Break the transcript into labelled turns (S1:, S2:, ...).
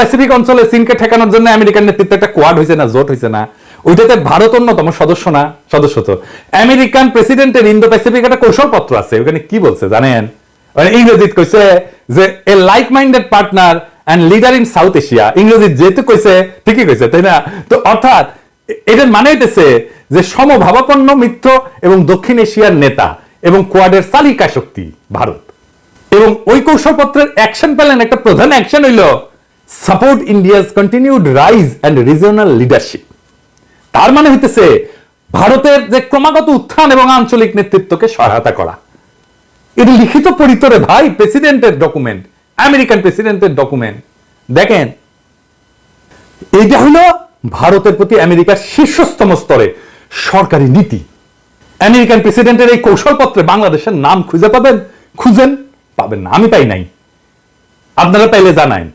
S1: Pacific অঞ্চলে চীনকে ঠেকানোর জন্য আমেরিকার নেতৃত্বে একটা কোয়াড হয়েছে না, জোট হয়েছে না? ওইটাতে ভারত অন্যতম সদস্য না, সদস্য তো। আমেরিকান প্রেসিডেন্টের ইন্দো প্যাসিফিক একটা কৌশলপত্র আছে, ওখানে কি বলছে জানেন? ইংরেজিতে কইছে যে a like minded partner and leader in South Asia. ইংরেজি যেহেতু কইছে ঠিকই কইছে, তাই না? তো অর্থাৎ এটার মানে হইতেছে যে সমভাবাপন্ন মিত্র এবং দক্ষিণ এশিয়ার নেতা এবং কোয়াডের চালিকা শক্তি ভারত। এবং ওই কৌশলপত্রের অ্যাকশন প্ল্যান, একটা প্রধান অ্যাকশন হইল support India's continued rise and regional leadership. তার মানে হইতেছে ভারতের যে ক্রমাগত উত্থান এবং আঞ্চলিক নেতৃত্বকে সহায়তা করা। এটা লিখিত পরিতরে ভাই, প্রেসিডেন্টের ডকুমেন্ট, আমেরিকান প্রেসিডেন্টের ডকুমেন্ট। দেখেন, এইটা হলো ভারতের প্রতি আমেরিকার শীর্ষস্তম স্তরে সরকারি নীতি। আমেরিকান প্রেসিডেন্টের এই কৌশলপত্রে বাংলাদেশের নাম খুঁজে পাবেন? খুঁজেন, পাবেন না। আমি পাই নাই, আপনারা পাইলে জানাইন।